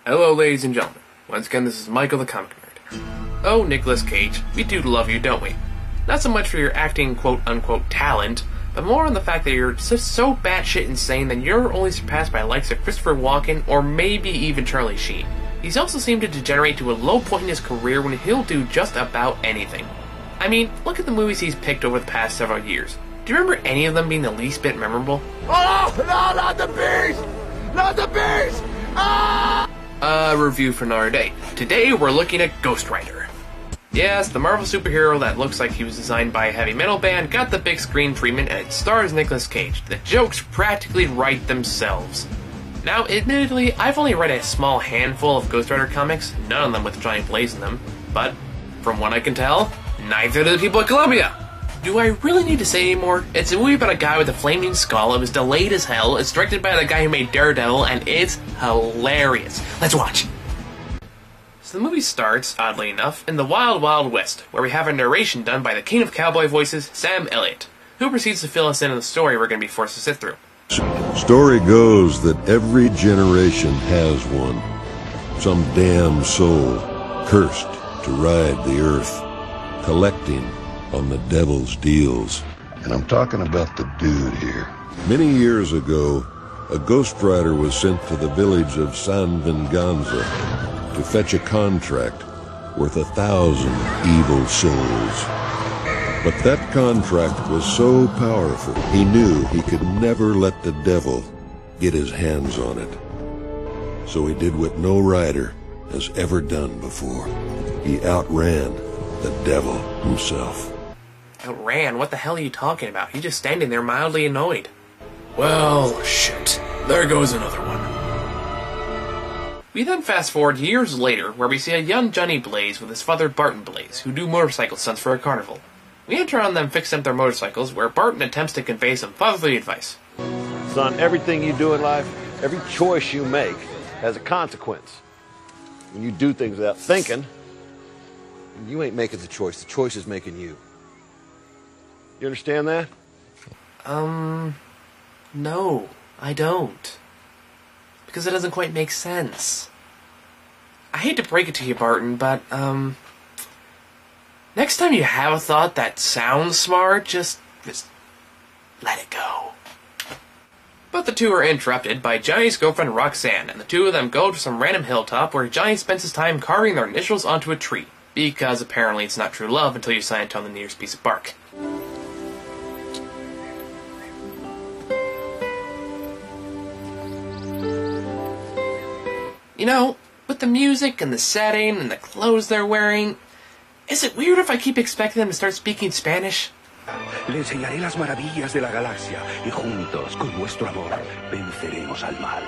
Hello, ladies and gentlemen. Once again, this is Michael the Comic Nerd. Oh, Nicolas Cage, we do love you, don't we? Not so much for your acting quote-unquote talent, but more on the fact that you're just so batshit insane that you're only surpassed by the likes of Christopher Walken or maybe even Charlie Sheen. He's also seemed to degenerate to a low point in his career when he'll do just about anything. I mean, look at the movies he's picked over the past several years. Do you remember any of them being the least bit memorable? Oh, no, not the beast! Not the beast! Ah! A review for another day. Today we're looking at Ghost Rider. Yes, the Marvel superhero that looks like he was designed by a heavy metal band got the big screen treatment and it stars Nicolas Cage. The jokes practically write themselves. Now, admittedly, I've only read a small handful of Ghost Rider comics, none of them with Johnny Blaze in them, but from what I can tell, neither do the people at Columbia. Do I really need to say anymore? It's a movie about a guy with a flaming skull. It was delayed as hell. It's directed by the guy who made Daredevil, and it's hilarious. Let's watch. So the movie starts, oddly enough, in the Wild Wild West, where we have a narration done by the king of cowboy voices, Sam Elliott, who proceeds to fill us in on the story we're going to be forced to sit through. Story goes that every generation has one. Some damn soul cursed to ride the earth, collecting on the devil's deals. And I'm talking about the dude here. Many years ago, a ghost rider was sent to the village of San Venganza to fetch a contract worth 1,000 evil souls. But that contract was so powerful, he knew he could never let the devil get his hands on it. So he did what no rider has ever done before. He outran the devil himself. Outran? What the hell are you talking about? He's just standing there mildly annoyed. Well, shit. There goes another one. We then fast forward years later, where we see a young Johnny Blaze with his father Barton Blaze, who do motorcycle stunts for a carnival. We enter on them fixing up their motorcycles, where Barton attempts to convey some fatherly advice. Son, everything you do in life, every choice you make, has a consequence. When you do things without thinking, you ain't making the choice is making you. You understand that? No, I don't. Because it doesn't quite make sense. I hate to break it to you, Barton, but, next time you have a thought that sounds smart, just let it go. But the two are interrupted by Johnny's girlfriend Roxanne, and the two of them go to some random hilltop where Johnny spends his time carving their initials onto a tree. Because apparently it's not true love until you sign it on the nearest piece of bark. You know, with the music and the setting and the clothes they're wearing, is it weird if I keep expecting them to start speaking Spanish? Le enseñaré las maravillas de la galaxia y juntos, con nuestro amor, venceremos al mal.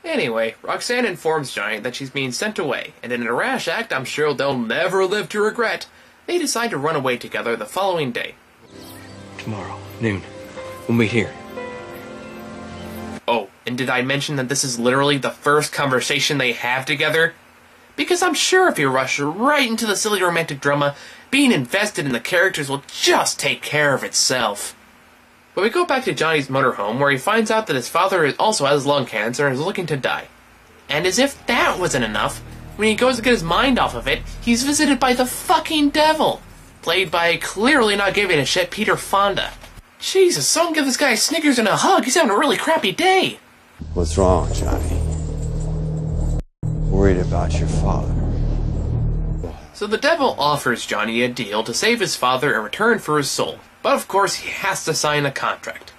Anyway, Roxanne informs Johnny that she's being sent away, and in a rash act I'm sure they'll never live to regret, they decide to run away together the following day. Tomorrow, noon. We'll meet here. Oh, and did I mention that this is literally the first conversation they have together? Because I'm sure if you rush right into the silly romantic drama, being invested in the characters will just take care of itself. But we go back to Johnny's motorhome, where he finds out that his father also has lung cancer and is looking to die. And as if that wasn't enough, when he goes to get his mind off of it, he's visited by the fucking devil, played by clearly not giving a shit Peter Fonda. Jesus, someone give this guy a Snickers and a hug, he's having a really crappy day. What's wrong, Johnny? Worried about your father. So the devil offers Johnny a deal to save his father in return for his soul. But of course, he has to sign a contract.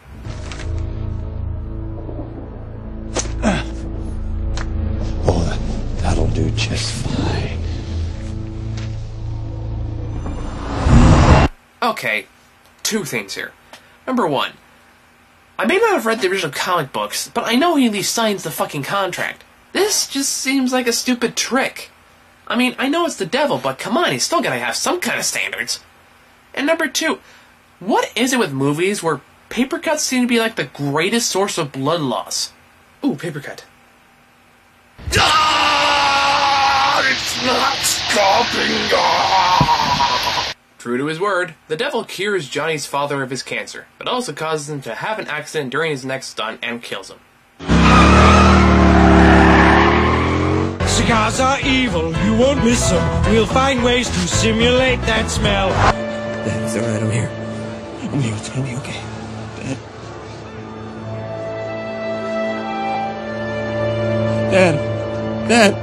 Oh, that'll do just fine. Okay, two things here. Number one, I may not have read the original comic books, but I know he at least signs the fucking contract. This just seems like a stupid trick. I mean, I know it's the devil, but come on, he's still gotta have some kind of standards. And number two, what is it with movies where paper cuts seem to be like the greatest source of blood loss? Ooh, paper cut. It's not stopping! True to his word, the devil cures Johnny's father of his cancer, but also causes him to have an accident during his next stunt and kills him. Si cars are evil, you won't miss them. We'll find ways to simulate that smell. Dad, it's alright, I'm here. I'm here, it's gonna be okay. Dad. Dad.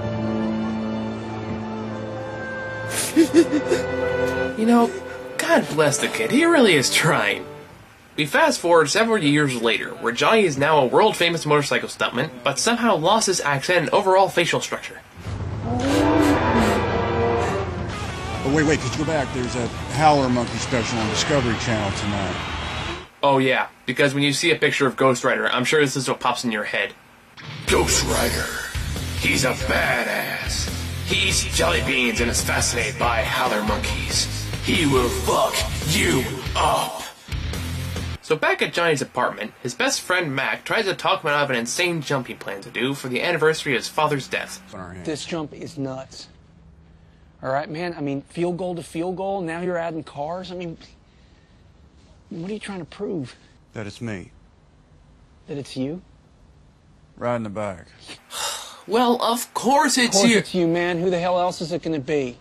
You know, God bless the kid, he really is trying. We fast forward several years later, where Johnny is now a world-famous motorcycle stuntman, but somehow lost his accent and overall facial structure. Oh, wait, could you go back? There's a howler monkey special on Discovery Channel tonight. Oh yeah, because when you see a picture of Ghost Rider, I'm sure this is what pops in your head. Ghost Rider. He's a badass. He eats jelly beans and is fascinated by howler monkeys. He will fuck you up. So back at Johnny's apartment, his best friend Mac tries to talk him out of an insane jump he plans to do for the anniversary of his father's death. This jump is nuts. Alright, man, I mean, field goal to field goal, now you're adding cars? I mean, what are you trying to prove? That it's me. That it's you? Right in the back. Well, of course it's you! Of course it's you, man. Who the hell else is it gonna be?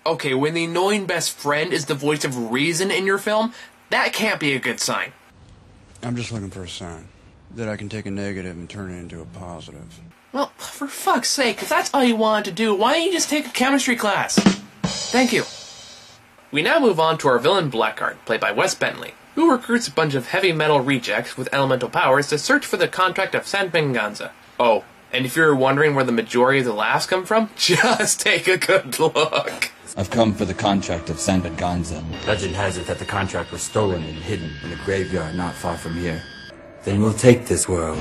Okay, when the annoying best friend is the voice of reason in your film, that can't be a good sign. I'm just looking for a sign that I can take a negative and turn it into a positive. Well, for fuck's sake, if that's all you wanted to do, why don't you just take a chemistry class? Thank you. We now move on to our villain Blackheart, played by Wes Bentley, who recruits a bunch of heavy metal rejects with elemental powers to search for the contract of Stuntman Ganza. Oh, and if you're wondering where the majority of the laughs come from, just take a good look. I've come for the contract of Stuntman Ganza. Legend has it that the contract was stolen and hidden in a graveyard not far from here. Then we'll take this world,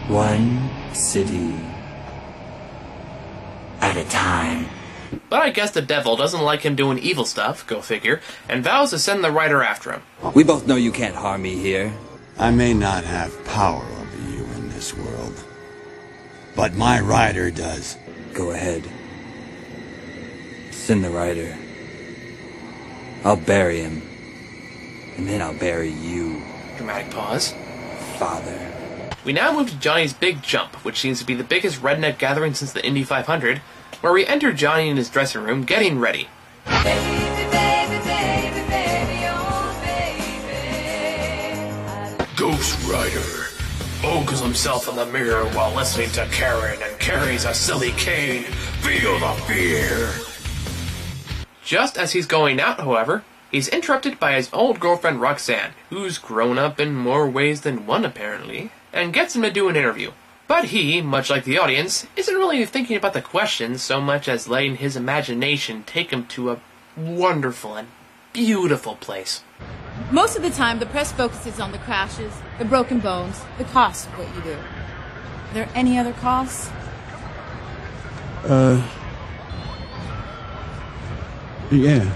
one city at a time. But I guess the devil doesn't like him doing evil stuff, go figure, and vows to send the rider after him. We both know you can't harm me here. I may not have power over you in this world, but my rider does. Go ahead. Send the rider. I'll bury him. And then I'll bury you. Dramatic pause. Father. We now move to Johnny's big jump, which seems to be the biggest redneck gathering since the Indy 500, where we enter Johnny in his dressing room getting ready. Ghost Rider ogles himself in the mirror while listening to Karen and carries a silly cane. Feel the fear. Just as he's going out, however, he's interrupted by his old girlfriend Roxanne, who's grown up in more ways than one apparently, and gets him to do an interview. But he, much like the audience, isn't really thinking about the questions so much as letting his imagination take him to a wonderful and beautiful place. Most of the time, the press focuses on the crashes, the broken bones, the cost of what you do. Are there any other costs? Yeah.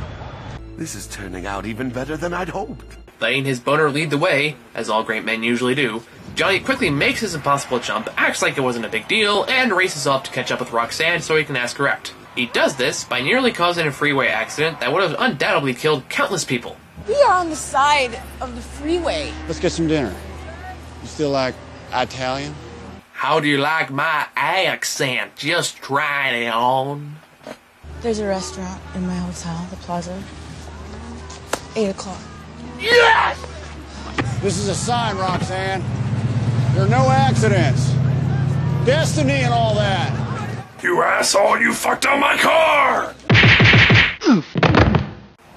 This is turning out even better than I'd hoped. Letting his boner lead the way, as all great men usually do, Johnny quickly makes his impossible jump, acts like it wasn't a big deal, and races off to catch up with Roxanne so he can ask her out. He does this by nearly causing a freeway accident that would have undoubtedly killed countless people. We are on the side of the freeway. Let's get some dinner. You still like Italian? How do you like my accent? Just try it on. There's a restaurant in my hotel, the Plaza. 8 o'clock. Yes! This is a sign, Roxanne. There are no accidents. Destiny and all that. You asshole, you fucked up my car!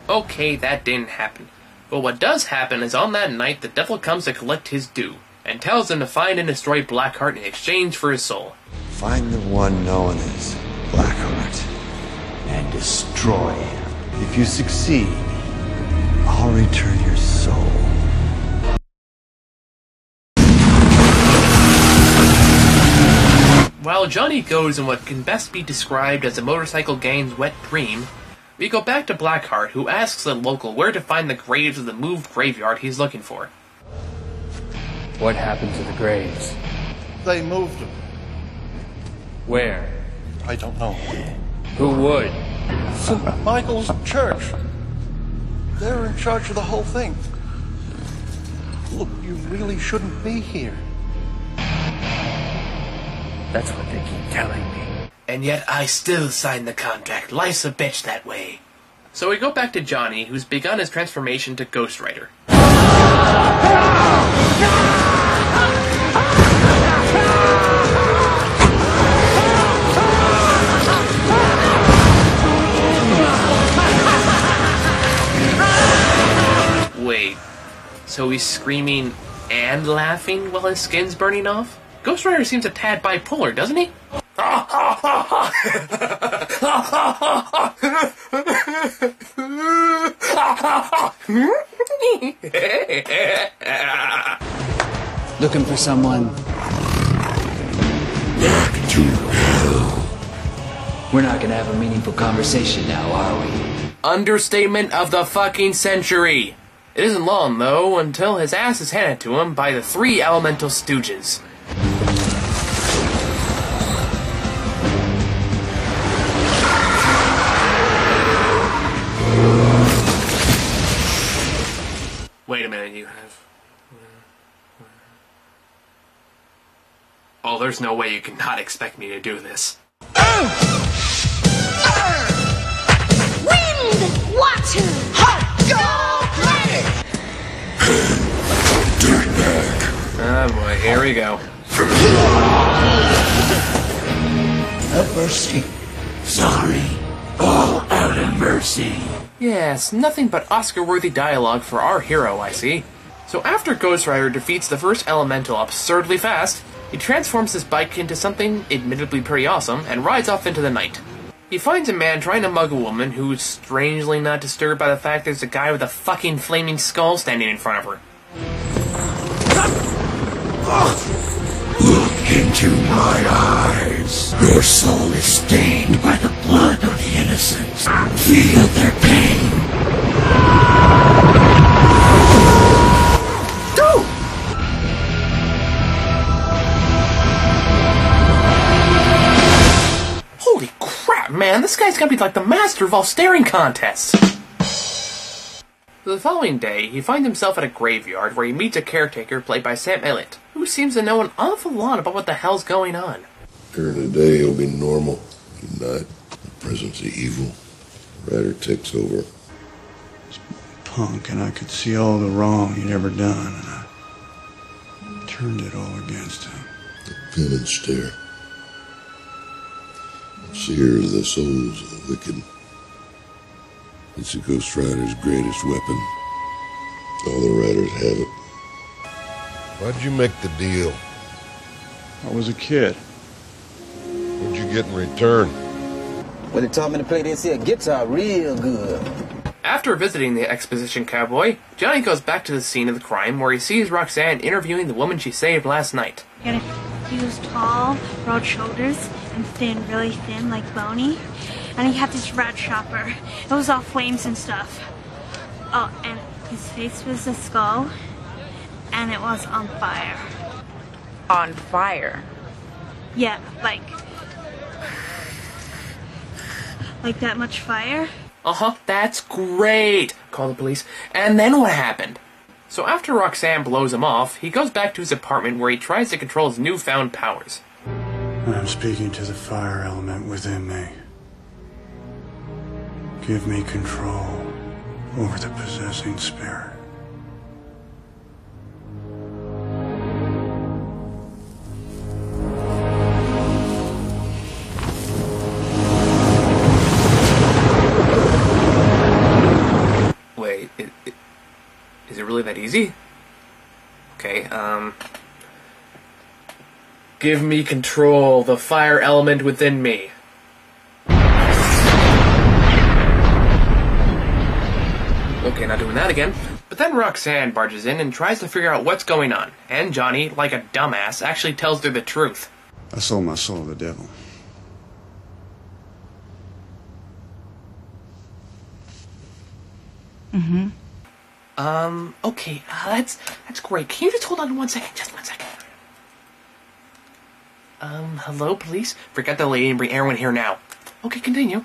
Okay, that didn't happen. But what does happen is on that night, the devil comes to collect his due, and tells him to find and destroy Blackheart in exchange for his soul. Find the one known as Blackheart and destroy him. If you succeed, I'll return your soul. While Johnny goes in what can best be described as a motorcycle gang's wet dream, we go back to Blackheart, who asks the local where to find the graves of the moved graveyard he's looking for. What happened to the graves? They moved them. Where? I don't know. Who would? St. Michael's Church. They're in charge of the whole thing. Look, you really shouldn't be here. That's what they keep telling me. And yet I still signed the contract. Life's a bitch that way. So we go back to Johnny, who's begun his transformation to Ghost Rider. Wait, so he's screaming and laughing while his skin's burning off? Ghost Rider seems a tad bipolar, doesn't he? Looking for someone. Back to hell. We're not gonna have a meaningful conversation now, are we? Understatement of the fucking century. It isn't long, though, until his ass is handed to him by the three elemental stooges. Wait a minute, you have... Oh, there's no way you cannot expect me to do this. Wind, water, hot, go, Dirtbag. Oh boy, here we go. Have mercy. Sorry. All out of mercy. Yes, nothing but Oscar-worthy dialogue for our hero, I see. So after Ghost Rider defeats the first elemental absurdly fast, he transforms his bike into something admittedly pretty awesome and rides off into the night. He finds a man trying to mug a woman who's strangely not disturbed by the fact there's a guy with a fucking flaming skull standing in front of her. Look into my eyes. Your soul is stained by the blood of the innocent. Feel their pain. Dude! Holy crap, man, this guy's gonna be like the master of all staring contests. The following day, he finds himself at a graveyard where he meets a caretaker played by Sam Elliott, who seems to know an awful lot about what the hell's going on. During the day, he'll be normal. At night, the presence of evil. Rider takes over. Punk, and I could see all the wrong he'd ever done, and I turned it all against him. The pin and stare. Sears the souls of the wicked. It's a Ghost Rider's greatest weapon. All the riders have it. Why'd you make the deal? I was a kid. What'd you get in return? Well, they taught me to play this here guitar real good. After visiting the exposition cowboy, Johnny goes back to the scene of the crime where he sees Roxanne interviewing the woman she saved last night. He was tall, broad shoulders, and thin, really thin, like Boney. And he had this rat shopper. It was all flames and stuff. Oh, and his face was a skull, and it was on fire. On fire? Yeah, like that much fire. Uh-huh, that's great! Call the police. And then what happened? So after Roxanne blows him off, he goes back to his apartment where he tries to control his newfound powers. I'm speaking to the fire element within me. Give me control over the possessing spirit. Wait, is it really that easy? Okay, give me control, the fire element within me. Okay, not doing that again. But then Roxanne barges in and tries to figure out what's going on. And Johnny, like a dumbass, actually tells her the truth. I sold my soul to the devil. Mm-hmm. Okay, that's great. Can you just hold on 1 second? Just 1 second. Hello, police? Forget the lady and bring everyone here now. Okay, continue.